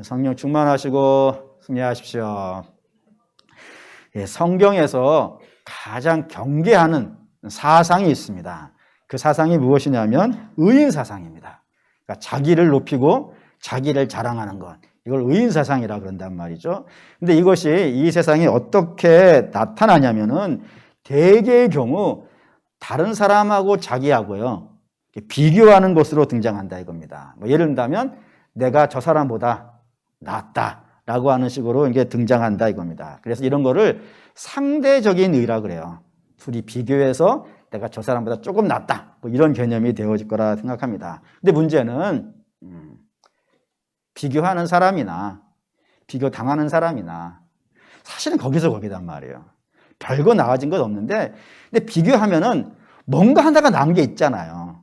성령 충만하시고 승리하십시오. 성경에서 가장 경계하는 사상이 있습니다. 그 사상이 무엇이냐면 의인 사상입니다. 그러니까 자기를 높이고 자기를 자랑하는 것. 이걸 의인 사상이라 그런단 말이죠. 근데 이것이 이 세상에 어떻게 나타나냐면은 대개의 경우 다른 사람하고 자기하고요 비교하는 것으로 등장한다 이겁니다. 예를 든다면 내가 저 사람보다 낫다라고 하는 식으로 이게 등장한다 이겁니다. 그래서 이런 거를 상대적인 의라 그래요. 둘이 비교해서 내가 저 사람보다 조금 낫다 이런 개념이 되어질 거라 생각합니다. 근데 문제는 비교하는 사람이나 비교 당하는 사람이나 사실은 거기서 거기단 말이에요. 별거 나아진 건 없는데 근데 비교하면은 뭔가 하나가 나은 게 있잖아요.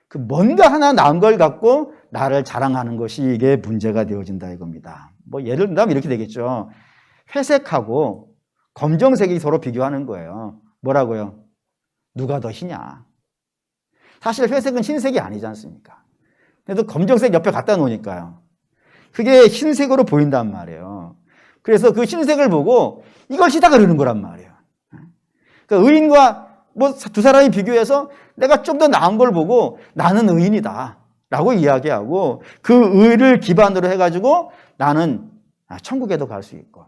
그 뭔가 하나 나은 걸 갖고 나를 자랑하는 것이 이게 문제가 되어진다 이겁니다. 예를 들면 이렇게 되겠죠. 회색하고 검정색이 서로 비교하는 거예요. 뭐라고요? 누가 더 희냐? 사실 회색은 흰색이 아니지 않습니까? 그래도 검정색 옆에 갖다 놓으니까요. 그게 흰색으로 보인단 말이에요. 그래서 그 흰색을 보고 이것이다 그러는 거란 말이에요. 그러니까 의인과 두 사람이 비교해서 내가 좀 더 나은 걸 보고 나는 의인이다 라고 이야기하고 그 의를 기반으로 해가지고 나는 천국에도 갈 수 있고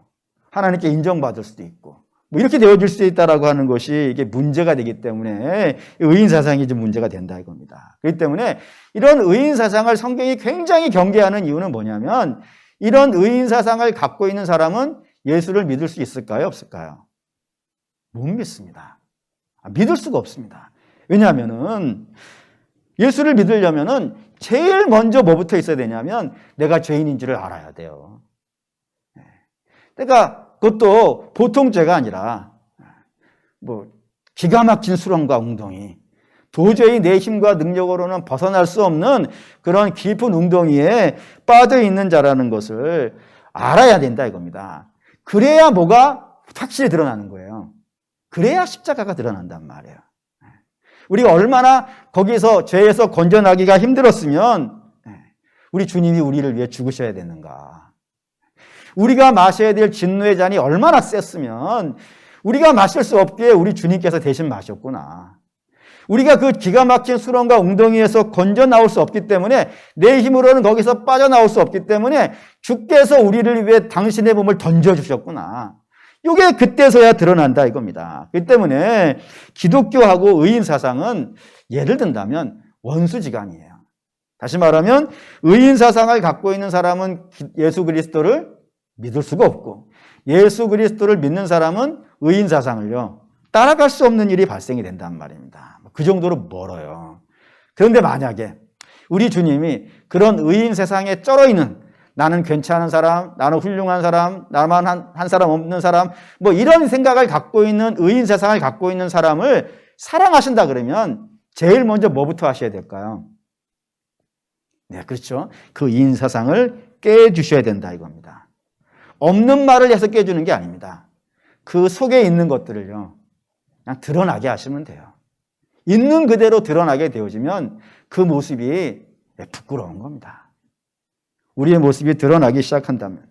하나님께 인정받을 수도 있고 이렇게 되어질 수 있다라고 하는 것이 이게 문제가 되기 때문에 의인 사상이 좀 문제가 된다 이겁니다. 그렇기 때문에 이런 의인 사상을 성경이 굉장히 경계하는 이유는 뭐냐면 이런 의인 사상을 갖고 있는 사람은 예수를 믿을 수 있을까요? 없을까요? 못 믿습니다. 믿을 수가 없습니다. 왜냐하면은 예수를 믿으려면은 제일 먼저 뭐부터 있어야 되냐면 내가 죄인인지를 알아야 돼요. 그러니까 그것도 보통 죄가 아니라 기가 막힌 수렁과 웅덩이 도저히 내 힘과 능력으로는 벗어날 수 없는 그런 깊은 웅덩이에 빠져 있는 자라는 것을 알아야 된다 이겁니다. 그래야 뭐가 확실히 드러나는 거예요. 그래야 십자가가 드러난단 말이에요. 우리가 얼마나 거기서 죄에서 건져나기가 힘들었으면 우리 주님이 우리를 위해 죽으셔야 되는가. 우리가 마셔야 될 진노의 잔이 얼마나 셌으면 우리가 마실 수 없기에 우리 주님께서 대신 마셨구나. 우리가 그 기가 막힌 수렁과 웅덩이에서 건져 나올 수 없기 때문에 내 힘으로는 거기서 빠져나올 수 없기 때문에 주께서 우리를 위해 당신의 몸을 던져주셨구나. 이게 그때서야 드러난다 이겁니다. 그렇기 때문에 기독교하고 의인 사상은 예를 든다면 원수지간이에요. 다시 말하면 의인 사상을 갖고 있는 사람은 예수 그리스도를 믿을 수가 없고 예수 그리스도를 믿는 사람은 의인 사상을요 따라갈 수 없는 일이 발생이 된단 말입니다. 그 정도로 멀어요. 그런데 만약에 우리 주님이 그런 의인 세상에 쩔어 있는 나는 괜찮은 사람, 나는 훌륭한 사람, 나만 한 사람 없는 사람 이런 생각을 갖고 있는 의인 세상을 갖고 있는 사람을 사랑하신다 그러면 제일 먼저 뭐부터 하셔야 될까요? 네, 그렇죠. 그 의인 세상을 깨주셔야 된다 이겁니다. 없는 말을 해서 깨주는 게 아닙니다. 그 속에 있는 것들을요 그냥 드러나게 하시면 돼요. 있는 그대로 드러나게 되어지면 그 모습이 부끄러운 겁니다. 우리의 모습이 드러나기 시작한다면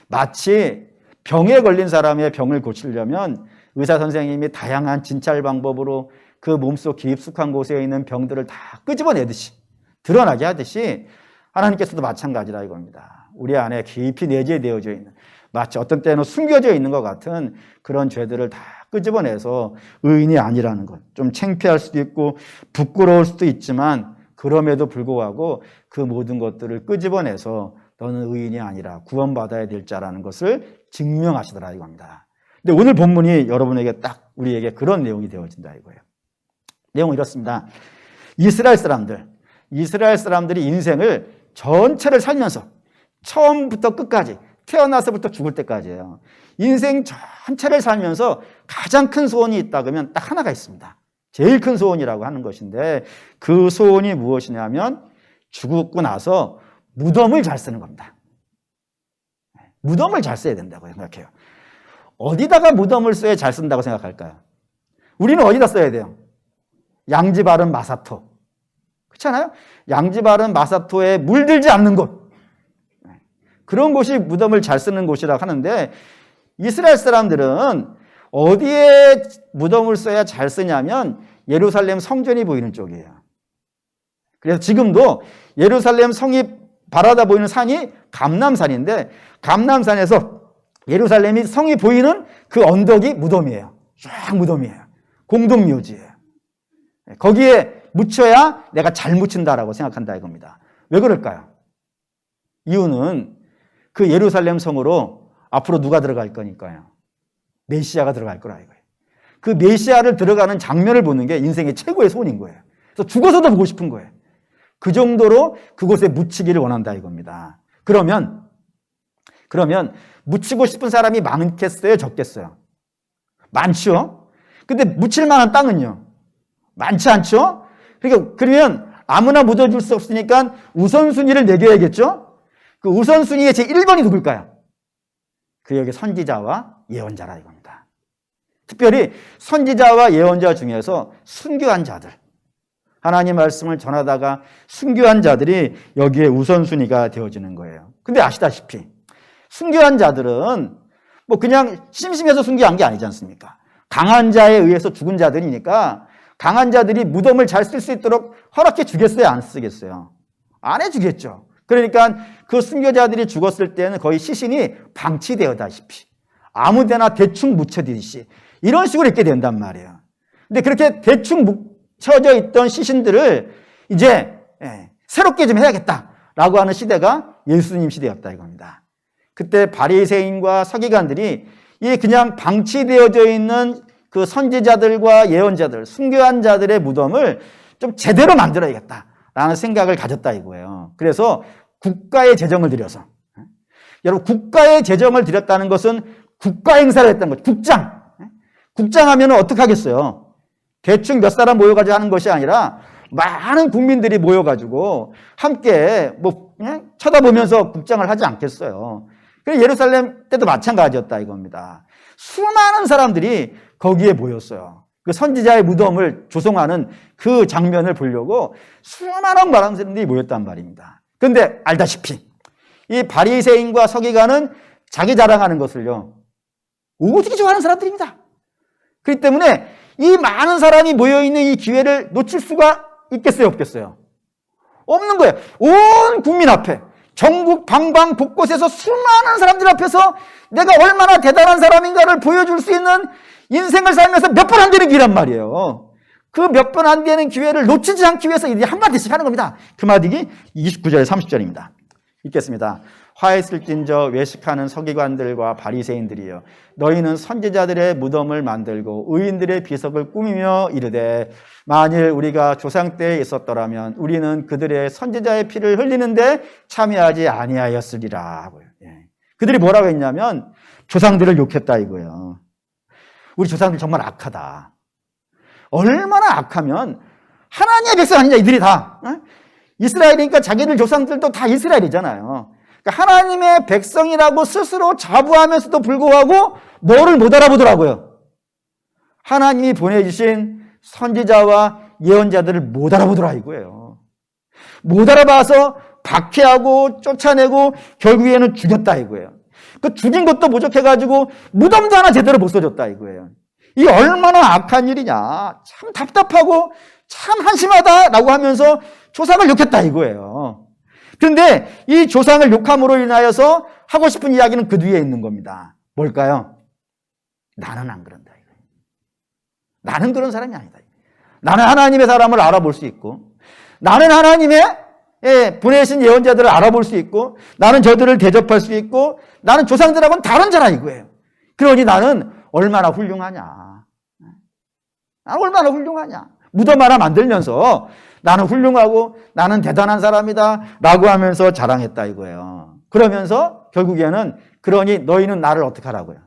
마치 병에 걸린 사람의 병을 고치려면 의사 선생님이 다양한 진찰 방법으로 그 몸속 깊숙한 곳에 있는 병들을 다 끄집어내듯이 드러나게 하듯이 하나님께서도 마찬가지라 이겁니다. 우리 안에 깊이 내재되어져 있는 마치 어떤 때는 숨겨져 있는 것 같은 그런 죄들을 다 끄집어내서 의인이 아니라는 것. 좀 창피할 수도 있고 부끄러울 수도 있지만 그럼에도 불구하고 그 모든 것들을 끄집어내서 너는 의인이 아니라 구원받아야 될 자라는 것을 증명하시더라 이겁니다. 근데 오늘 본문이 여러분에게 딱 우리에게 그런 내용이 되어진다 이거예요. 내용은 이렇습니다. 이스라엘 사람들이 인생을 전체를 살면서 처음부터 끝까지 태어나서부터 죽을 때까지예요. 인생 전체를 살면서 가장 큰 소원이 있다 그러면 딱 하나가 있습니다. 제일 큰 소원이라고 하는 것인데 그 소원이 무엇이냐면 죽고 나서 무덤을 잘 쓰는 겁니다. 무덤을 잘 써야 된다고 생각해요. 어디다가 무덤을 써야 잘 쓴다고 생각할까요? 우리는 어디다 써야 돼요? 양지 바른 마사토. 그렇잖아요? 양지 바른 마사토에 물들지 않는 곳. 그런 곳이 무덤을 잘 쓰는 곳이라고 하는데 이스라엘 사람들은 어디에 무덤을 써야 잘 쓰냐면 예루살렘 성전이 보이는 쪽이에요. 그래서 지금도 예루살렘 성이 바라다 보이는 산이 감람산인데 감람산에서 예루살렘이 성이 보이는 그 언덕이 무덤이에요. 쫙 무덤이에요. 공동묘지예요. 거기에 묻혀야 내가 잘 묻힌다라고 생각한다 이겁니다. 왜 그럴까요? 이유는 그 예루살렘 성으로 앞으로 누가 들어갈 거니까요. 메시아가 들어갈 거라 이거예요. 그 메시아를 들어가는 장면을 보는 게 인생의 최고의 소원인 거예요. 그래서 죽어서도 보고 싶은 거예요. 그 정도로 그곳에 묻히기를 원한다 이겁니다. 그러면 묻히고 싶은 사람이 많겠어요? 적겠어요? 많죠? 근데 묻힐 만한 땅은요? 많지 않죠? 그러면 아무나 묻어줄 수 없으니까 우선순위를 매겨야겠죠? 그 우선순위의 제1번이 누굴까요? 그 여기 선지자와 예언자라 이겁니다. 특별히 선지자와 예언자 중에서 순교한 자들, 하나님 말씀을 전하다가 순교한 자들이 여기에 우선순위가 되어지는 거예요. 근데 아시다시피 순교한 자들은 뭐 그냥 심심해서 순교한 게 아니지 않습니까? 강한 자에 의해서 죽은 자들이니까 강한 자들이 무덤을 잘 쓸 수 있도록 허락해 주겠어요? 안 쓰겠어요? 안 해주겠죠. 그러니까 그 순교자들이 죽었을 때는 거의 시신이 방치되어다시피 아무데나 대충 묻혀지듯이 이런 식으로 있게 된단 말이에요. 근데 그렇게 대충 묻혀져 있던 시신들을 이제 새롭게 좀 해야겠다라고 하는 시대가 예수님 시대였다 이겁니다. 그때 바리새인과 서기관들이 이 그냥 방치되어져 있는 그 선지자들과 예언자들, 순교한 자들의 무덤을 좀 제대로 만들어야겠다라는 생각을 가졌다 이거예요. 그래서 국가의 재정을 들여서, 여러분 국가의 재정을 들였다는 것은 국가 행사를 했다는 거죠. 국장 하면 어떻게 하겠어요? 대충 몇 사람 모여가지고 하는 것이 아니라 많은 국민들이 모여가지고 함께 뭐 그냥 쳐다보면서 국장을 하지 않겠어요. 그래서 예루살렘 때도 마찬가지였다 이겁니다. 수많은 사람들이 거기에 모였어요. 그 선지자의 무덤을 조성하는 그 장면을 보려고 수많은 사람들이 모였단 말입니다. 그런데 알다시피 이 바리새인과 서기관은 자기 자랑하는 것을요 오직이 좋아하는 사람들입니다. 그렇기 때문에 이 많은 사람이 모여있는 이 기회를 놓칠 수가 있겠어요? 없겠어요? 없는 거예요. 온 국민 앞에 전국 방방 곳곳에서 수많은 사람들 앞에서 내가 얼마나 대단한 사람인가를 보여줄 수 있는 인생을 살면서 몇 번 안 되는 기회란 말이에요. 그 몇 번 안 되는 기회를 놓치지 않기 위해서 이제 한마디씩 하는 겁니다. 그 마디가 29절 30절입니다. 읽겠습니다. 화했을진저 외식하는 서기관들과 바리새인들이여 너희는 선지자들의 무덤을 만들고 의인들의 비석을 꾸미며 이르되 만일 우리가 조상 때에 있었더라면 우리는 그들의 선지자의 피를 흘리는데 참여하지 아니하였으리라 하고요. 그들이 뭐라고 했냐면 조상들을 욕했다 이거예요. 우리 조상들 정말 악하다. 얼마나 악하면 하나님의 백성 아니냐 이들이 다. 이스라엘이니까 자기들 조상들도 다 이스라엘이잖아요. 그러니까 하나님의 백성이라고 스스로 자부하면서도 불구하고 뭐를 못 알아보더라고요. 하나님이 보내주신 선지자와 예언자들을 못 알아보더라 이거예요. 못 알아봐서 박해하고 쫓아내고 결국에는 죽였다 이거예요. 그 죽인 것도 부족해가지고 무덤도 하나 제대로 못 써줬다 이거예요. 이 얼마나 악한 일이냐. 참 답답하고 참 한심하다라고 하면서 조상을 욕했다 이거예요. 그런데 이 조상을 욕함으로 인하여서 하고 싶은 이야기는 그 뒤에 있는 겁니다. 뭘까요? 나는 안 그런다 이거예요. 나는 그런 사람이 아니다. 나는 하나님의 사람을 알아볼 수 있고 나는 하나님의 보내신 예언자들을 알아볼 수 있고 나는 저들을 대접할 수 있고 나는 조상들하고는 다른 자라 이거예요. 그러니 나는 얼마나 훌륭하냐. 나는 얼마나 훌륭하냐. 무덤 하나 만들면서 나는 훌륭하고 나는 대단한 사람이다 라고 하면서 자랑했다 이거예요. 그러면서 결국에는 그러니 너희는 나를 어떻게 하라고요?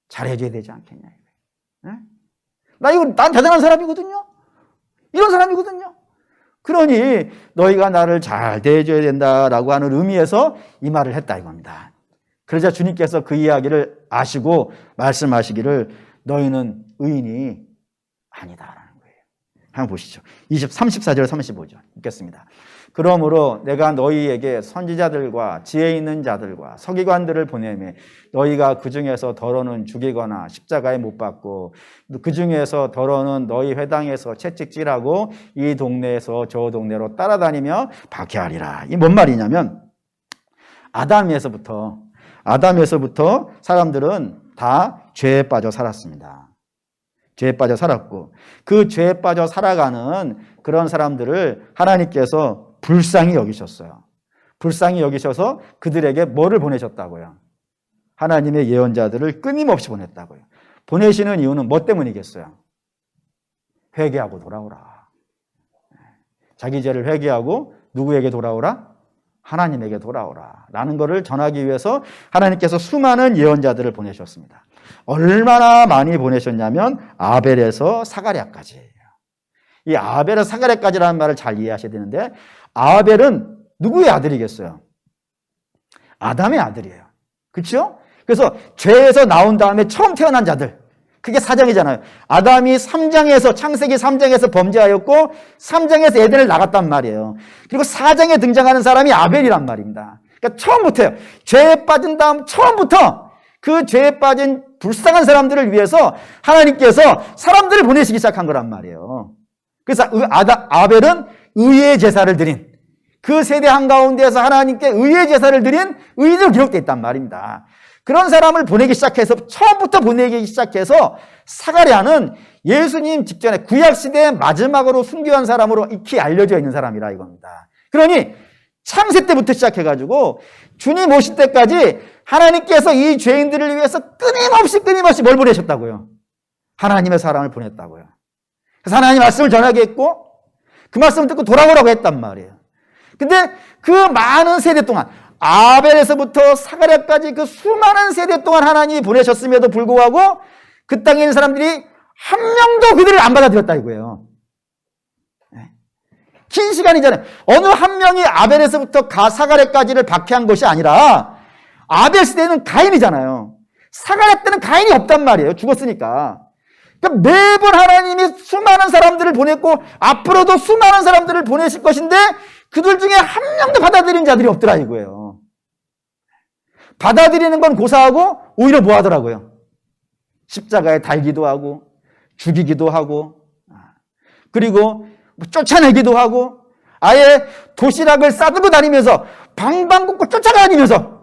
잘해줘야 되지 않겠냐 이거예요. 난 대단한 사람이거든요. 이런 사람이거든요. 그러니 너희가 나를 잘 대해줘야 된다라고 하는 의미에서 이 말을 했다 이겁니다. 그러자 주님께서 그 이야기를 아시고 말씀하시기를 너희는 의인이 아니다라는 거예요. 한번 보시죠. 34절 35절 읽겠습니다. 그러므로 내가 너희에게 선지자들과 지혜 있는 자들과 서기관들을 보내매 너희가 그 중에서 더러는 죽이거나 십자가에 못 박고 그 중에서 더러는 너희 회당에서 채찍질하고 이 동네에서 저 동네로 따라다니며 박해하리라. 이 뭔 말이냐면 아담에서부터 사람들은 다 죄에 빠져 살았습니다. 죄에 빠져 살았고 그 죄에 빠져 살아가는 그런 사람들을 하나님께서 불쌍히 여기셨어요. 불쌍히 여기셔서 그들에게 뭐를 보내셨다고요? 하나님의 예언자들을 끊임없이 보냈다고요. 보내시는 이유는 뭐 때문이겠어요? 회개하고 돌아오라. 자기 죄를 회개하고 누구에게 돌아오라? 하나님에게 돌아오라. 라는 것을 전하기 위해서 하나님께서 수많은 예언자들을 보내셨습니다. 얼마나 많이 보내셨냐면 아벨에서 사가랴까지. 이 아벨에서 사가랴까지라는 말을 잘 이해하셔야 되는데 아벨은 누구의 아들이겠어요? 아담의 아들이에요. 그렇죠? 그래서 죄에서 나온 다음에 처음 태어난 자들. 그게 사장이잖아요. 아담이 3장에서 창세기 3장에서 범죄하였고 3장에서 에덴을 나갔단 말이에요. 그리고 4장에 등장하는 사람이 아벨이란 말입니다. 그러니까 처음부터요. 죄에 빠진 다음 처음부터 그 죄에 빠진 불쌍한 사람들을 위해서 하나님께서 사람들을 보내시기 시작한 거란 말이에요. 그래서 아벨은 의의 제사를 드린 그 세대 한가운데에서 하나님께 의의 제사를 드린 의인으로 기록되어 있단 말입니다. 그런 사람을 보내기 시작해서 처음부터 보내기 시작해서 사가랴는 예수님 직전에 구약시대의 마지막으로 순교한 사람으로 익히 알려져 있는 사람이라 이겁니다. 그러니 창세 때부터 시작해가지고 주님 오실 때까지 하나님께서 이 죄인들을 위해서 끊임없이 뭘 보내셨다고요? 하나님의 사람을 보냈다고요. 그래서 하나님 말씀을 전하게 했고 그 말씀을 듣고 돌아오라고 했단 말이에요. 근데 그 많은 세대 동안 아벨에서부터 사가랴까지 그 수많은 세대 동안 하나님이 보내셨음에도 불구하고 그 땅에 있는 사람들이 한 명도 그들을 안 받아들였다 이거예요. 긴 시간이잖아요. 어느 한 명이 아벨에서부터 사가랴까지를 박해한 것이 아니라 아벨 시대는 가인이잖아요. 사가랴 때는 가인이 없단 말이에요. 죽었으니까. 그러니까 매번 하나님이 수많은 사람들을 보냈고 앞으로도 수많은 사람들을 보내실 것인데 그들 중에 한 명도 받아들인 자들이 없더라 이거예요. 받아들이는 건 고사하고 오히려 뭐 하더라고요? 십자가에 달기도 하고 죽이기도 하고 그리고 쫓아내기도 하고 아예 도시락을 싸들고 다니면서 방방곡곡 쫓아다니면서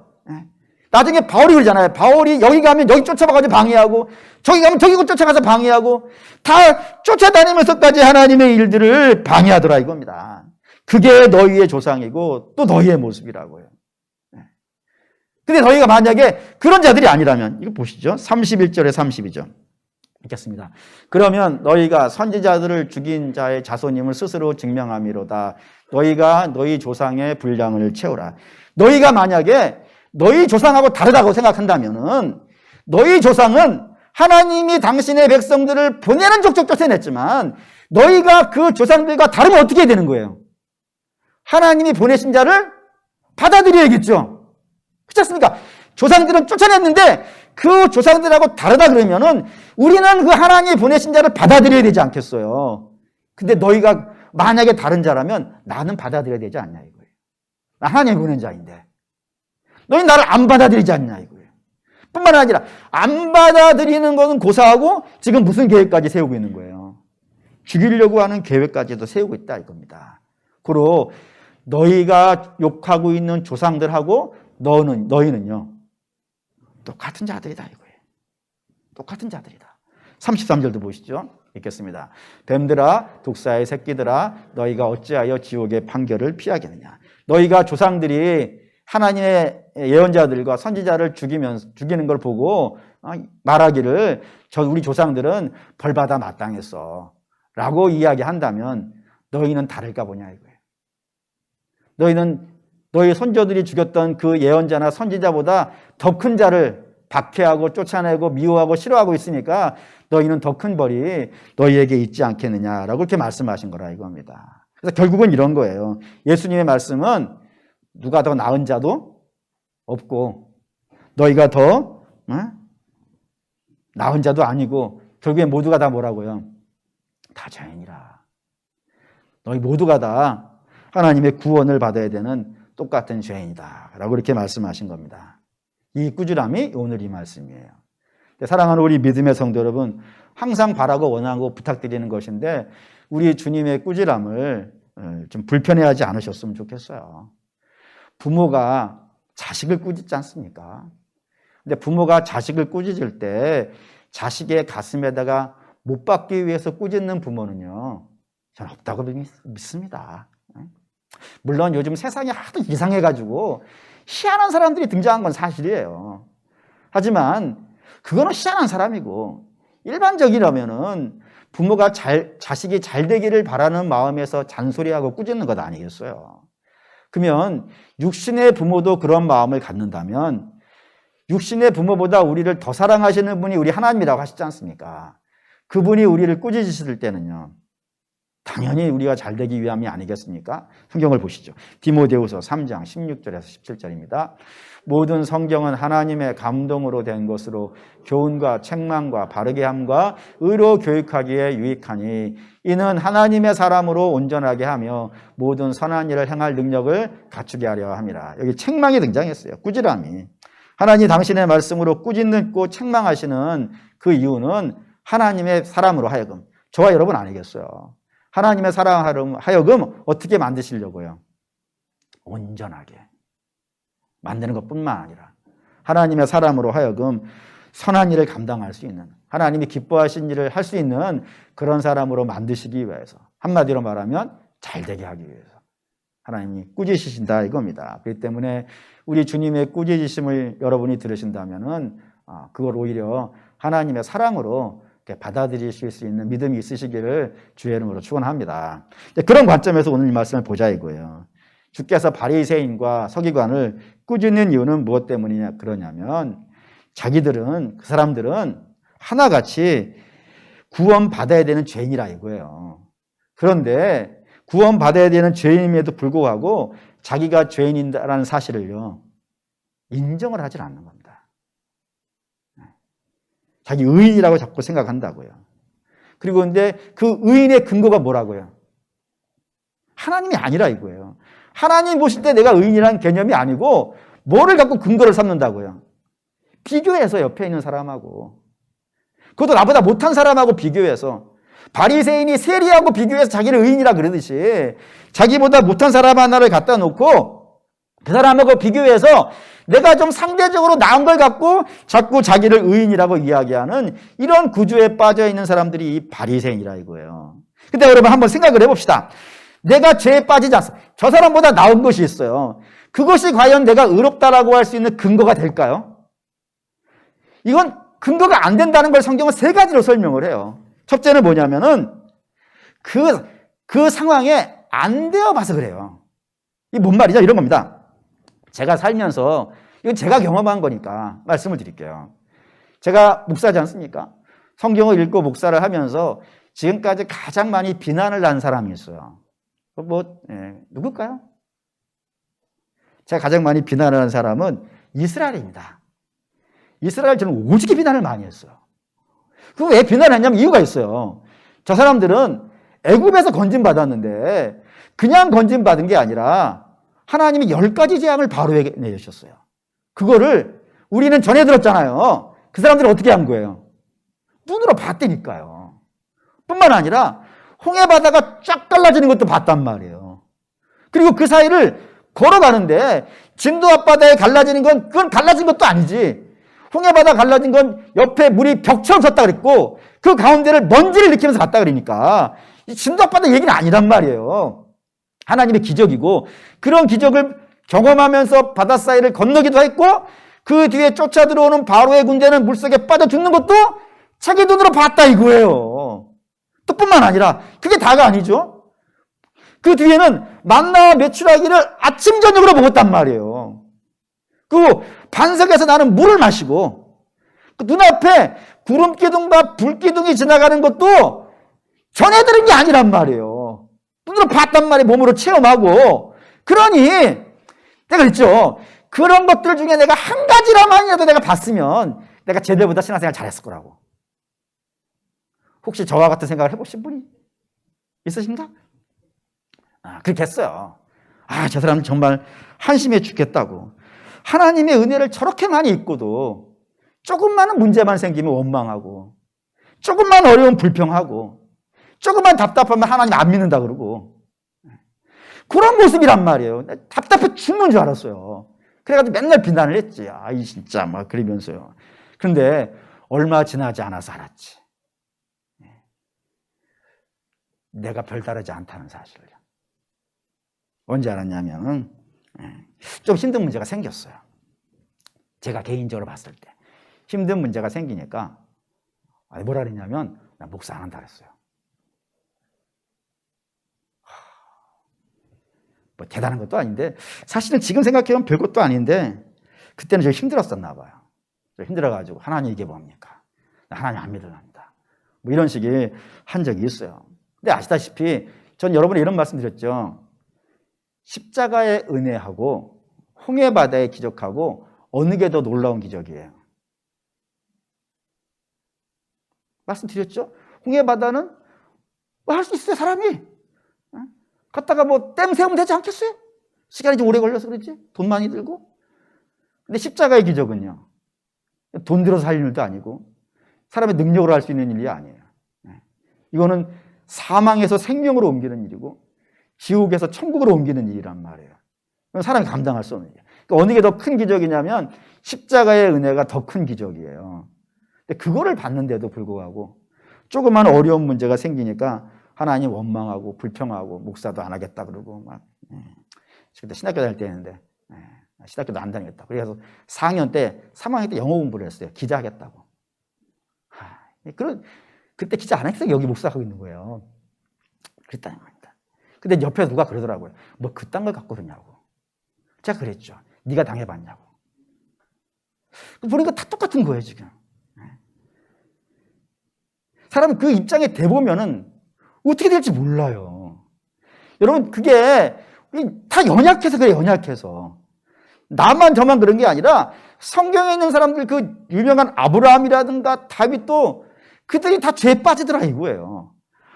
나중에 바울이 그러잖아요. 바울이 여기 가면 여기 쫓아가서 방해하고 저기 가면 저기 쫓아가서 방해하고 다 쫓아다니면서까지 하나님의 일들을 방해하더라 이겁니다. 그게 너희의 조상이고 또 너희의 모습이라고요. 근데 너희가 만약에 그런 자들이 아니라면 이거 보시죠. 31절에 32절 읽겠습니다. 그러면 너희가 선지자들을 죽인 자의 자손임을 스스로 증명함이로다. 너희가 너희 조상의 분량을 채우라. 너희가 만약에 너희 조상하고 다르다고 생각한다면은 너희 조상은 하나님이 당신의 백성들을 보내는 족족 쫓아냈지만 너희가 그 조상들과 다르면 어떻게 해야 되는 거예요? 하나님이 보내신 자를 받아들여야겠죠. 그렇지 않습니까? 조상들은 쫓아냈는데 그 조상들하고 다르다 그러면은 우리는 그 하나님이 보내신 자를 받아들여야 되지 않겠어요. 근데 너희가 만약에 다른 자라면 나는 받아들여야 되지 않냐 이거예요. 나 하나님이 보낸 자인데 너희 나를 안 받아들이지 않냐 이거예요. 뿐만 아니라 안 받아들이는 것은 고사하고 지금 무슨 계획까지 세우고 있는 거예요. 죽이려고 하는 계획까지도 세우고 있다 이겁니다. 그리고 너희가 욕하고 있는 조상들하고 너희는요 똑같은 자들이다 이거예요. 똑같은 자들이다. 33절도 보시죠. 읽겠습니다. 뱀들아 독사의 새끼들아 너희가 어찌하여 지옥의 판결을 피하겠느냐. 너희가 조상들이 하나님의 예언자들과 선지자를 죽이는 걸 보고 말하기를 우리 조상들은 벌받아 마땅했어 라고 이야기한다면 너희는 다를까 보냐 이거예요. 너희는 너희 선조들이 죽였던 그 예언자나 선지자보다 더 큰 자를 박해하고 쫓아내고 미워하고 싫어하고 있으니까 너희는 더 큰 벌이 너희에게 있지 않겠느냐라고 이렇게 말씀하신 거라 이겁니다. 그래서 결국은 이런 거예요. 예수님의 말씀은 누가 더 나은 자도 없고 너희가 더 나은 자도 아니고 결국에 모두가 다 뭐라고요? 다 죄인이라. 너희 모두가 다 하나님의 구원을 받아야 되는 똑같은 죄인이다 라고 이렇게 말씀하신 겁니다. 이 꾸지람이 오늘 이 말씀이에요. 사랑하는 우리 믿음의 성도 여러분, 항상 바라고 원하고 부탁드리는 것인데 우리 주님의 꾸지람을 좀 불편해하지 않으셨으면 좋겠어요. 부모가 자식을 꾸짖지 않습니까? 근데 부모가 자식을 꾸짖을 때 자식의 가슴에다가 못 박기 위해서 꾸짖는 부모는요, 저는 없다고 믿습니다. 물론 요즘 세상이 하도 이상해가지고 희한한 사람들이 등장한 건 사실이에요. 하지만 그거는 희한한 사람이고 일반적이라면은 부모가 자식이 잘 되기를 바라는 마음에서 잔소리하고 꾸짖는 것 아니겠어요? 그러면 육신의 부모도 그런 마음을 갖는다면 육신의 부모보다 우리를 더 사랑하시는 분이 우리 하나님이라고 하시지 않습니까? 그분이 우리를 꾸짖으실 때는요, 당연히 우리가 잘 되기 위함이 아니겠습니까? 성경을 보시죠. 디모데후서 3장 16절에서 17절입니다. 모든 성경은 하나님의 감동으로 된 것으로 교훈과 책망과 바르게 함과 의로 교육하기에 유익하니 이는 하나님의 사람으로 온전하게 하며 모든 선한 일을 행할 능력을 갖추게 하려 함이라. 여기 책망이 등장했어요. 꾸지람이. 하나님 당신의 말씀으로 꾸짖고 책망하시는 그 이유는 하나님의 사람으로 하여금, 저와 여러분 아니겠어요? 하나님의 사람으로 하여금 어떻게 만드시려고요? 온전하게 만드는 것뿐만 아니라 하나님의 사람으로 하여금 선한 일을 감당할 수 있는, 하나님이 기뻐하신 일을 할 수 있는 그런 사람으로 만드시기 위해서, 한마디로 말하면 잘 되게 하기 위해서 하나님이 꾸짖으신다 이겁니다. 그렇기 때문에 우리 주님의 꾸짖으심을 여러분이 들으신다면은 그걸 오히려 하나님의 사랑으로 받아들이실 수 있는 믿음이 있으시기를 주의 이름으로 축원합니다. 그런 관점에서 오늘 이 말씀을 보자 이거예요. 주께서 바리새인과 서기관을 꾸짖는 이유는 무엇 때문이냐 그러냐면 자기들은, 그 사람들은 하나같이 구원받아야 되는 죄인이라 이거예요. 그런데 구원받아야 되는 죄인임에도 불구하고 자기가 죄인이라는 사실을요, 인정을 하질 않는 겁니다. 자기 의인이라고 자꾸 생각한다고요. 그리고 근데 그 의인의 근거가 뭐라고요? 하나님이 아니라 이거예요. 하나님 보실 때 내가 의인이라는 개념이 아니고 뭐를 갖고 근거를 삼는다고요? 비교해서 옆에 있는 사람하고, 그것도 나보다 못한 사람하고 비교해서, 바리새인이 세리하고 비교해서 자기를 의인이라 그러듯이 자기보다 못한 사람 하나를 갖다 놓고 그 사람하고 비교해서 내가 좀 상대적으로 나은 걸 갖고 자꾸 자기를 의인이라고 이야기하는 이런 구조에 빠져 있는 사람들이 이 바리새인이라 이거예요. 근데 여러분 한번 생각을 해봅시다. 내가 죄에 빠지지 않습니다. 저 사람보다 나은 것이 있어요. 그것이 과연 내가 의롭다라고 할 수 있는 근거가 될까요? 이건 근거가 안 된다는 걸 성경은 세 가지로 설명을 해요. 첫째는 뭐냐면은 그 상황에 안 되어 봐서 그래요. 이게 뭔 말이냐 이런 겁니다. 제가 살면서, 이건 제가 경험한 거니까 말씀을 드릴게요. 제가 목사지 않습니까? 성경을 읽고 목사를 하면서 지금까지 가장 많이 비난을 난 사람이 있어요. 누굴까요? 제가 가장 많이 비난을 한 사람은 이스라엘입니다. 이스라엘 저는 오지게 비난을 많이 했어요. 그거 왜 비난했냐면 이유가 있어요. 저 사람들은 애굽에서 건진받았는데 그냥 건진받은 게 아니라 하나님이 10가지 재앙을 바로에게 내주셨어요. 그거를 우리는 전해 들었잖아요. 그 사람들이 어떻게 한 거예요? 눈으로 봤다니까요. 뿐만 아니라 홍해바다가 쫙 갈라지는 것도 봤단 말이에요. 그리고 그 사이를 걸어가는데 진도 앞바다에 갈라지는 건 그건 갈라진 것도 아니지. 홍해바다 갈라진 건 옆에 물이 벽처럼 섰다 그랬고 그 가운데를 먼지를 일으키면서 갔다 그러니까 진도 앞바다 얘기는 아니란 말이에요. 하나님의 기적이고 그런 기적을 경험하면서 바다 사이를 건너기도 했고 그 뒤에 쫓아 들어오는 바로의 군대는 물속에 빠져 죽는 것도 자기 눈으로 봤다 이거예요. 또 뿐만 아니라 그게 다가 아니죠. 그 뒤에는 만나와 메추라기를 아침 저녁으로 먹었단 말이에요. 그 반석에서 나는 물을 마시고 그 눈앞에 구름기둥과 불기둥이 지나가는 것도 전해 들은 게 아니란 말이에요. 눈으로 봤단 말이에요. 몸으로 체험하고. 그러니 내가 그랬죠. 그런 것들 중에 내가 한 가지라만이라도 내가 봤으면 내가 제대보다 신앙생활 잘했을 거라고. 혹시 저와 같은 생각을 해보신 분이 있으신가? 그렇게 했어요. 저 사람 정말 한심해 죽겠다고. 하나님의 은혜를 저렇게 많이 입고도 조금만 문제만 생기면 원망하고, 조금만 어려움 불평하고, 조금만 답답하면 하나님 안 믿는다 그러고, 그런 모습이란 말이에요. 답답해 죽는 줄 알았어요. 그래가지고 맨날 비난을 했지. 이 진짜 막 그러면서요. 그런데 얼마 지나지 않아서 알았지. 내가 별다르지 않다는 사실을. 언제 알았냐면 좀 힘든 문제가 생겼어요. 제가 개인적으로 봤을 때 힘든 문제가 생기니까 뭐라 그랬냐면 나 목사 안 한다 그랬어요. 뭐 대단한 것도 아닌데 사실은 지금 생각해보면 별것도 아닌데 그때는 좀 힘들었었나 봐요. 좀 힘들어가지고 하나님 이게 뭡니까? 나 하나님 안 믿어갑니다. 뭐 이런 식의 한 적이 있어요. 근데 아시다시피 전 여러분이 이런 말씀 드렸죠. 십자가의 은혜하고 홍해바다의 기적하고 어느 게 더 놀라운 기적이에요? 말씀드렸죠? 홍해바다는 할 수 있어요, 사람이. 갔다가 뭐 댐 세우면 되지 않겠어요? 시간이 좀 오래 걸려서 그렇지? 돈 많이 들고. 근데 십자가의 기적은요, 돈 들어서 할 일도 아니고 사람의 능력으로 할 수 있는 일이 아니에요. 이거는 사망에서 생명으로 옮기는 일이고 지옥에서 천국으로 옮기는 일이란 말이에요. 사람이 감당할 수 없는 일이에요. 그러니까 어느 게 더 큰 기적이냐면 십자가의 은혜가 더 큰 기적이에요. 근데 그거를 받는데도 불구하고 조그만 어려운 문제가 생기니까 하나님 원망하고 불평하고 목사도 안 하겠다 그러고 막 그때 신학교 다닐 때였는데 신학교도 안 다니겠다. 그래서 4학년 때 3학년 때 영어 공부를 했어요. 기자 하겠다고. 그때 기자 안 했어요. 여기 목사하고 있는 거예요. 그랬다는 겁니다. 근데 옆에 누가 그러더라고요. 뭐 그딴 걸 갖고 그러냐고. 제가 그랬죠. 네가 당해봤냐고. 보니까 다 똑같은 거예요, 지금. 사람은 그 입장에 대보면은 어떻게 될지 몰라요. 여러분, 그게 다 연약해서 그래요, 연약해서. 나만 저만 그런 게 아니라 성경에 있는 사람들 그 유명한 아브라함이라든가 다윗도 그들이 다 죄에 빠지더라 이거예요.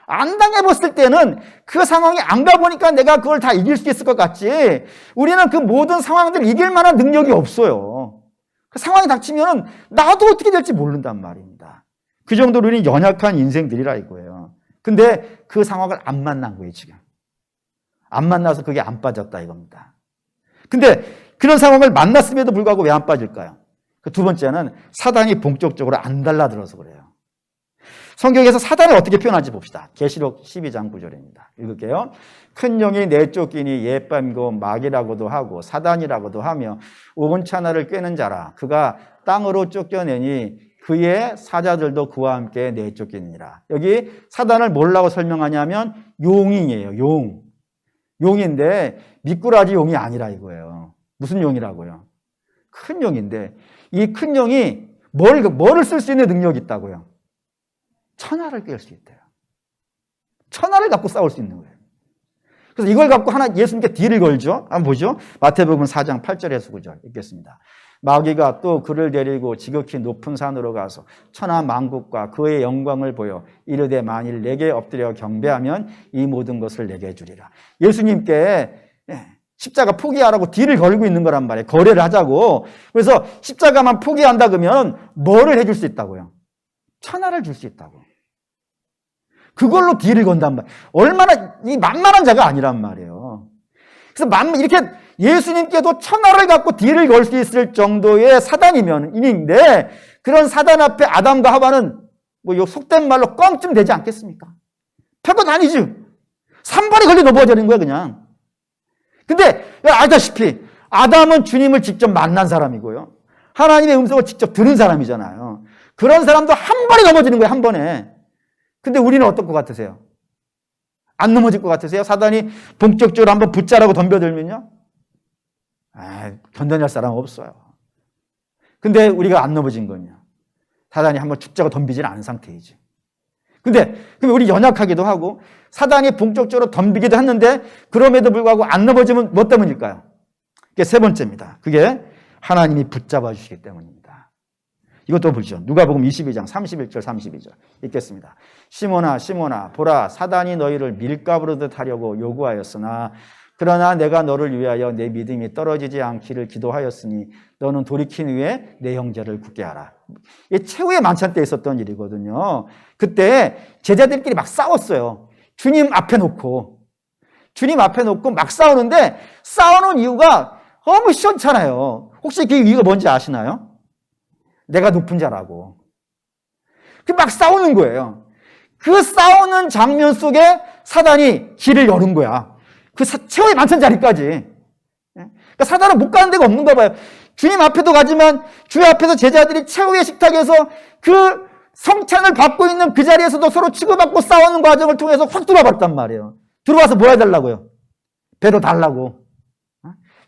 안 당해봤을 때는 그 상황에 안 가보니까 내가 그걸 다 이길 수 있을 것 같지 우리는 그 모든 상황들을 이길 만한 능력이 없어요. 그 상황이 닥치면 나도 어떻게 될지 모른단 말입니다. 그 정도로 우리는 연약한 인생들이라 이거예요. 근데 그 상황을 안 만난 거예요, 지금. 안 만나서 그게 안 빠졌다 이겁니다. 근데 그런 상황을 만났음에도 불구하고 왜 안 빠질까요? 그 두 번째는 사단이 본격적으로 안 달라들어서 그래요. 성경에서 사단을 어떻게 표현하는지 봅시다. 계시록 12장 9절입니다. 읽을게요. 큰 용이 내쫓기니 옛밤이고 마귀라고도 하고 사단이라고도 하며 오은차나를 꿰는 자라. 그가 땅으로 쫓겨내니 그의 사자들도 그와 함께 내쫓기니라. 여기 사단을 뭐라고 설명하냐면 용이에요. 용. 용인데 미꾸라지 용이 아니라 이거예요. 무슨 용이라고요? 큰 용인데 이 큰 용이 뭐를 쓸 수 있는 능력이 있다고요? 천하를 깰 수 있대요. 천하를 갖고 싸울 수 있는 거예요. 그래서 이걸 갖고 예수님께 딜을 걸죠. 한번 보죠. 마태복음 4장 8절에서 9절 읽겠습니다. 마귀가 또 그를 데리고 지극히 높은 산으로 가서 천하 만국과 그의 영광을 보여 이르되 만일 내게 엎드려 경배하면 이 모든 것을 내게 주리라. 예수님께 십자가 포기하라고 딜을 걸고 있는 거란 말이에요. 거래를 하자고. 그래서 십자가만 포기한다 그러면 뭐를 해줄 수 있다고요? 천하를 줄 수 있다고. 그걸로 딜을 건단 말이에요. 얼마나 이 만만한 자가 아니란 말이에요. 그래서 이렇게 예수님께도 천하를 갖고 딜을 걸 수 있을 정도의 사단인데 그런 사단 앞에 아담과 하와는 뭐 속된 말로 껌쯤 되지 않겠습니까? 별것 아니죠. 3번에 걸려 넘어져는 거예요, 그냥. 근데 알다시피 아담은 주님을 직접 만난 사람이고요. 하나님의 음성을 직접 들은 사람이잖아요. 그런 사람도 한 번에 넘어지는 거예요, 한 번에. 근데 우리는 어떨 것 같으세요? 안 넘어질 것 같으세요? 사단이 본격적으로 한번 붙자라고 덤벼들면요? 견뎌낼 사람 없어요. 근데 우리가 안 넘어진 건요. 사단이 한번 죽자고 덤비지는 않은 상태이지. 근데 우리 연약하기도 하고 사단이 본격적으로 덤비기도 했는데 그럼에도 불구하고 안 넘어지면 뭐 때문일까요? 그게 세 번째입니다. 그게 하나님이 붙잡아 주시기 때문입니다. 이것도 보죠. 누가복음 22장 31절 32절 읽겠습니다. 시몬아 시몬아 보라 사단이 너희를 밀가부르듯 하려고 요구하였으나 그러나 내가 너를 위하여 내 믿음이 떨어지지 않기를 기도하였으니 너는 돌이킨 후에 내 형제를 굳게 하라. 이게 최후의 만찬 때 있었던 일이거든요. 그때 제자들끼리 막 싸웠어요. 주님 앞에 놓고 막 싸우는데 싸우는 이유가 너무 시원찮아요. 혹시 그 이유가 뭔지 아시나요? 내가 높은 자라고. 막 싸우는 거예요. 그 싸우는 장면 속에 사단이 길을 여는 거야. 그 최후의 만찬 자리까지. 그러니까 사단은 못 가는 데가 없는가 봐요. 주님 앞에도 가지만 주의 앞에서 제자들이 최후의 식탁에서 그 성찬을 받고 있는 그 자리에서도 서로 치고받고 싸우는 과정을 통해서 확 들어와봤단 말이에요. 들어와서 뭐 해달라고요? 배로 달라고.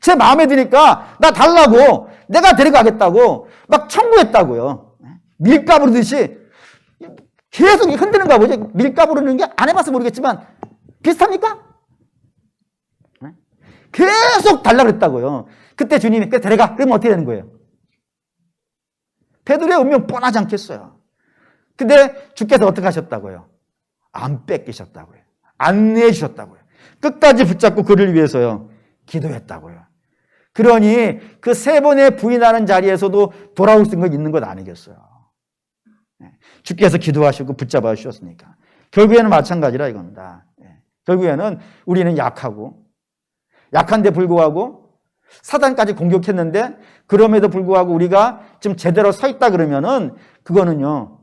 제 마음에 드니까 나 달라고. 내가 데려가겠다고 막 청구했다고요. 밀가부르듯이 계속 흔드는가 보죠. 밀가부르는 게 안 해봐서 모르겠지만 비슷합니까? 계속 달라고 그랬다고요. 그때 주님이 데려가. 그러면 어떻게 되는 거예요? 베드로의 운명 뻔하지 않겠어요. 근데 주께서 어떻게 하셨다고요? 안 뺏기셨다고요. 안 내주셨다고요. 끝까지 붙잡고 그를 위해서요. 기도했다고요. 그러니 그 세 번의 부인하는 자리에서도 돌아올 수 있는 것 아니겠어요. 주께서 기도하시고 붙잡아 주셨으니까. 결국에는 마찬가지라 이겁니다. 결국에는 우리는 약한데 불구하고 사단까지 공격했는데 그럼에도 불구하고 우리가 지금 제대로 서 있다 그러면은 그거는요.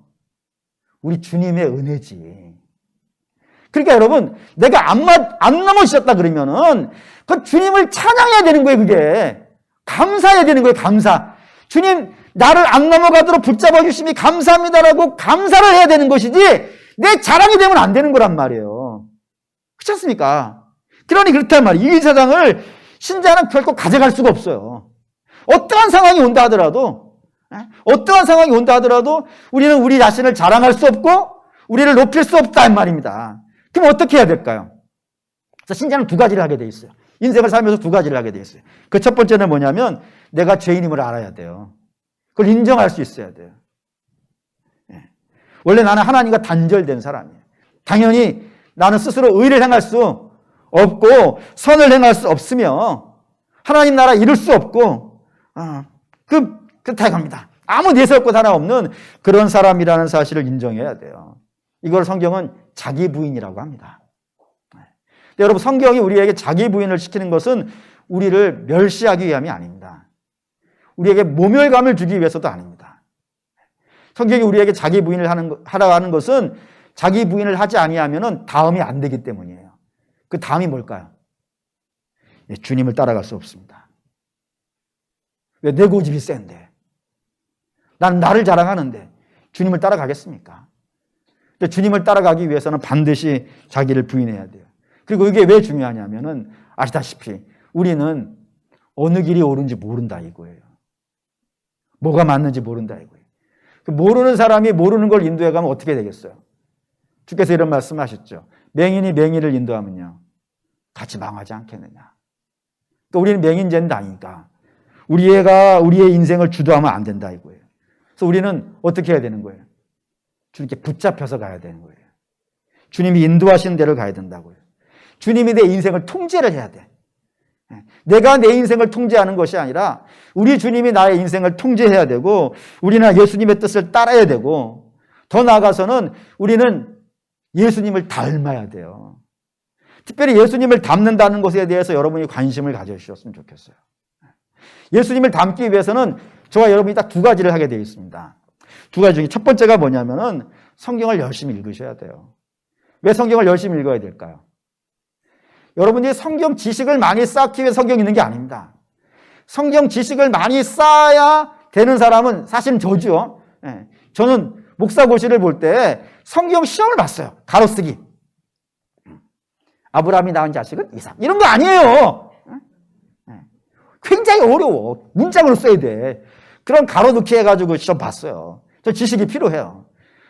우리 주님의 은혜지. 그러니까 여러분 내가 안 넘어지셨다 그러면은 그 주님을 찬양해야 되는 거예요. 그게 감사해야 되는 거예요. 감사. 주님 나를 안 넘어가도록 붙잡아 주심이 감사합니다라고 감사를 해야 되는 것이지 내 자랑이 되면 안 되는 거란 말이에요. 그렇지 않습니까? 그러니 그렇단 말이에요. 이 세상을 신자는 결코 가져갈 수가 없어요. 어떠한 상황이 온다 하더라도 우리는 우리 자신을 자랑할 수 없고 우리를 높일 수 없다는 말입니다. 그럼 어떻게 해야 될까요? 신자는 두 가지를 하게 돼 있어요. 인생을 살면서 두 가지를 하게 돼 있어요. 그 첫 번째는 뭐냐면 내가 죄인임을 알아야 돼요. 그걸 인정할 수 있어야 돼요. 원래 나는 하나님과 단절된 사람이에요. 당연히 나는 스스로 의를 행할 수 없고 선을 행할 수 없으며 하나님 나라 이룰 수 없고 그렇다 갑니다. 아무 내세웠고 하나 없는 그런 사람이라는 사실을 인정해야 돼요. 이걸 성경은 자기 부인이라고 합니다. 여러분 성경이 우리에게 자기 부인을 시키는 것은 우리를 멸시하기 위함이 아닙니다. 우리에게 모멸감을 주기 위해서도 아닙니다. 성경이 우리에게 자기 부인을 하라고 하는 것은 자기 부인을 하지 아니하면 다음이 안 되기 때문이에요. 그 다음이 뭘까요? 주님을 따라갈 수 없습니다. 왜? 내 고집이 센데. 나는 나를 자랑하는데 주님을 따라가겠습니까? 근데 주님을 따라가기 위해서는 반드시 자기를 부인해야 돼요. 그리고 이게 왜 중요하냐면은 아시다시피 우리는 어느 길이 옳은지 모른다 이거예요. 뭐가 맞는지 모른다 이거예요. 모르는 사람이 모르는 걸 인도해 가면 어떻게 되겠어요? 주께서 이런 말씀하셨죠. 맹인이 맹인을 인도하면요. 같이 망하지 않겠느냐. 그러니까 우리는 맹인죄는 아니니까 우리의 인생을 주도하면 안 된다 이거예요. 그래서 우리는 어떻게 해야 되는 거예요? 주님께 붙잡혀서 가야 되는 거예요. 주님이 인도하시는 대로 가야 된다고요. 주님이 내 인생을 통제를 해야 돼. 내가 내 인생을 통제하는 것이 아니라 우리 주님이 나의 인생을 통제해야 되고 우리는 예수님의 뜻을 따라야 되고 더 나아가서는 우리는 예수님을 닮아야 돼요. 특별히 예수님을 닮는다는 것에 대해서 여러분이 관심을 가져주셨으면 좋겠어요. 예수님을 닮기 위해서는 저와 여러분이 딱 두 가지를 하게 되어 있습니다. 두 가지 중에 첫 번째가 뭐냐면은 성경을 열심히 읽으셔야 돼요. 왜 성경을 열심히 읽어야 될까요? 여러분이 성경 지식을 많이 쌓기 위해 성경 읽는 게 아닙니다. 성경 지식을 많이 쌓아야 되는 사람은 사실은 저죠. 저는 목사고시를 볼 때 성경 시험을 봤어요. 가로쓰기. 아브라함이 낳은 자식은 이삭. 이런 거 아니에요. 굉장히 어려워. 문장으로 써야 돼. 그런 가로넣기 해가지고 시험 봤어요. 저 지식이 필요해요.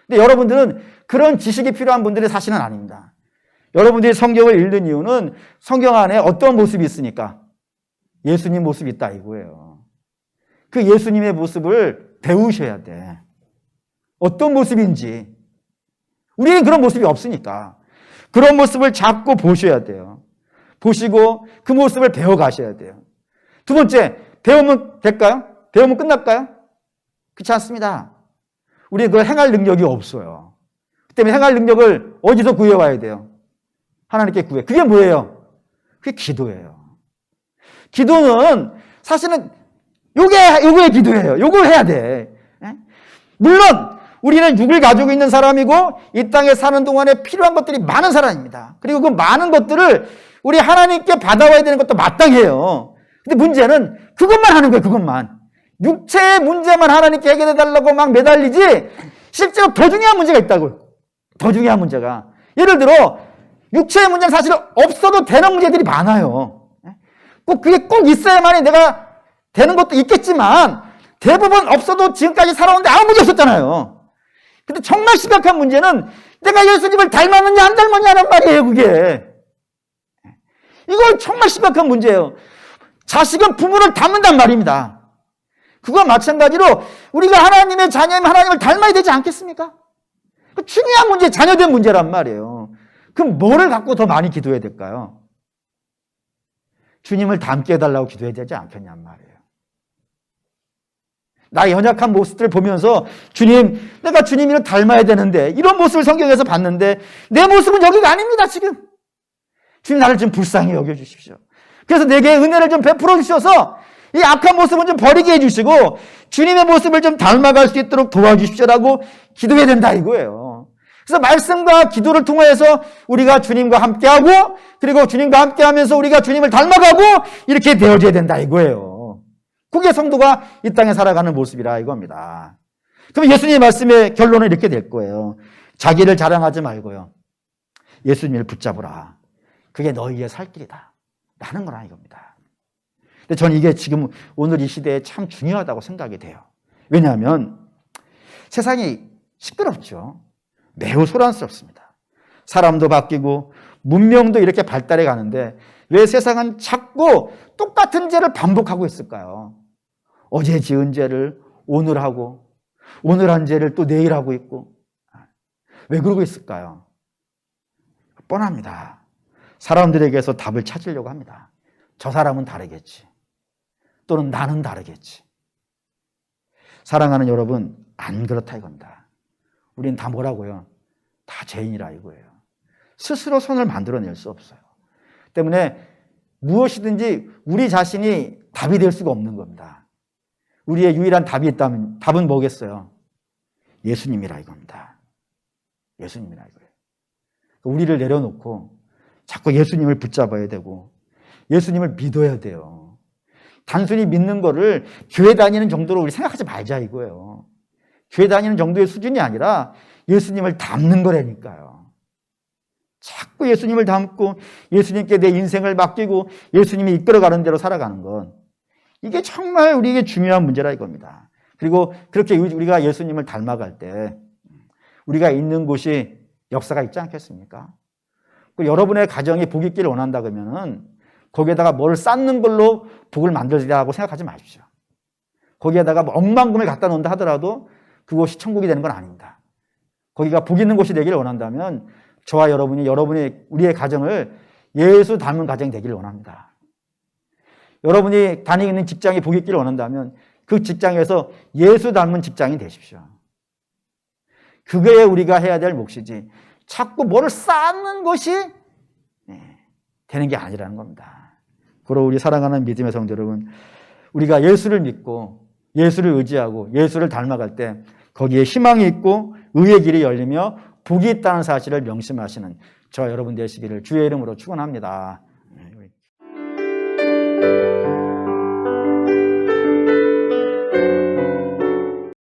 근데 여러분들은 그런 지식이 필요한 분들이 사실은 아닙니다. 여러분들이 성경을 읽는 이유는 성경 안에 어떤 모습이 있으니까 예수님 모습이 있다 이거예요. 그 예수님의 모습을 배우셔야 돼. 어떤 모습인지. 우리는 그런 모습이 없으니까. 그런 모습을 자꾸 보셔야 돼요. 보시고 그 모습을 배워가셔야 돼요. 두 번째, 배우면 될까요? 배우면 끝날까요? 그렇지 않습니다. 우리는 그걸 행할 능력이 없어요. 그 때문에 행할 능력을 어디서 구해와야 돼요? 하나님께 구해. 그게 뭐예요? 그게 기도예요. 기도는 사실은 요게 기도예요. 요걸 해야 돼. 물론 우리는 육을 가지고 있는 사람이고 이 땅에 사는 동안에 필요한 것들이 많은 사람입니다. 그리고 그 많은 것들을 우리 하나님께 받아와야 되는 것도 마땅해요. 근데 문제는 그것만 하는 거예요. 그것만. 육체의 문제만 하나님께 해결해 달라고 막 매달리지 실제로 더 중요한 문제가 있다고요. 더 중요한 문제가. 예를 들어 육체의 문제는 사실 없어도 되는 문제들이 많아요. 그게 꼭 있어야만이 내가 되는 것도 있겠지만 대부분 없어도 지금까지 살아오는데 아무 문제 없었잖아요. 근데 정말 심각한 문제는 내가 예수님을 닮았느냐 안 닮았냐는 말이에요. 그게. 이거 정말 심각한 문제예요. 자식은 부모를 닮는단 말입니다. 그거와 마찬가지로 우리가 하나님의 자녀이면 하나님을 닮아야 되지 않겠습니까? 그 중요한 문제, 자녀된 문제란 말이에요. 그럼 뭐를 갖고 더 많이 기도해야 될까요? 주님을 닮게 해달라고 기도해야 되지 않겠냔 말이에요. 나의 연약한 모습들을 보면서 주님, 내가 주님을 닮아야 되는데 이런 모습을 성경에서 봤는데 내 모습은 여기가 아닙니다. 지금 주님 나를 좀 불쌍히 여겨주십시오. 그래서 내게 은혜를 좀 베풀어 주셔서 이 악한 모습은 좀 버리게 해주시고 주님의 모습을 좀 닮아갈 수 있도록 도와주십시오라고 기도해야 된다 이거예요. 그래서 말씀과 기도를 통해서 우리가 주님과 함께하고 그리고 주님과 함께하면서 우리가 주님을 닮아가고 이렇게 되어져야 된다 이거예요. 그게 성도가 이 땅에 살아가는 모습이라 이겁니다. 그럼 예수님의 말씀의 결론은 이렇게 될 거예요. 자기를 자랑하지 말고요. 예수님을 붙잡으라. 그게 너희의 살 길이다. 라는 거라 이겁니다. 근데 저는 이게 지금 오늘 이 시대에 참 중요하다고 생각이 돼요. 왜냐하면 세상이 시끄럽죠. 매우 소란스럽습니다. 사람도 바뀌고 문명도 이렇게 발달해 가는데 왜 세상은 자꾸 똑같은 죄를 반복하고 있을까요? 어제 지은 죄를 오늘 하고 오늘 한 죄를 또 내일 하고 있고 왜 그러고 있을까요? 뻔합니다. 사람들에게서 답을 찾으려고 합니다. 저 사람은 다르겠지. 또는 나는 다르겠지. 사랑하는 여러분, 안 그렇다 이겁니다. 우린 다 뭐라고요? 다 죄인이라 이거예요. 스스로 선을 만들어낼 수 없어요. 때문에 무엇이든지 우리 자신이 답이 될 수가 없는 겁니다. 우리의 유일한 답이 있다면 답은 뭐겠어요? 예수님이라 이겁니다. 예수님이라 이거예요. 우리를 내려놓고 자꾸 예수님을 붙잡아야 되고 예수님을 믿어야 돼요. 단순히 믿는 거를 교회 다니는 정도로 우리 생각하지 말자 이거예요. 교회 다니는 정도의 수준이 아니라 예수님을 닮는 거라니까요. 자꾸 예수님을 닮고 예수님께 내 인생을 맡기고 예수님이 이끌어가는 대로 살아가는 건 이게 정말 우리에게 중요한 문제라 이겁니다. 그리고 그렇게 우리가 예수님을 닮아갈 때 우리가 있는 곳이 역사가 있지 않겠습니까? 여러분의 가정이 복 있기를 원한다 그러면은 거기에다가 뭘 쌓는 걸로 복을 만들자고 생각하지 마십시오. 거기에다가 억만금을 갖다 놓는다 하더라도 그곳이 천국이 되는 건 아닙니다. 거기가 복 있는 곳이 되기를 원한다면 저와 여러분이 우리의 가정을 예수 닮은 가정이 되기를 원합니다. 여러분이 다니고 있는 직장이 복 있기를 원한다면 그 직장에서 예수 닮은 직장이 되십시오. 그게 우리가 해야 될 몫이지 자꾸 뭐를 쌓는 것이 되는 게 아니라는 겁니다. 그러므로 우리 사랑하는 믿음의 성도 여러분, 우리가 예수를 믿고 예수를 의지하고 예수를 닮아갈 때 거기에 희망이 있고 의의 길이 열리며 복이 있다는 사실을 명심하시는 저와 여러분 되시기를 주의 이름으로 축원합니다.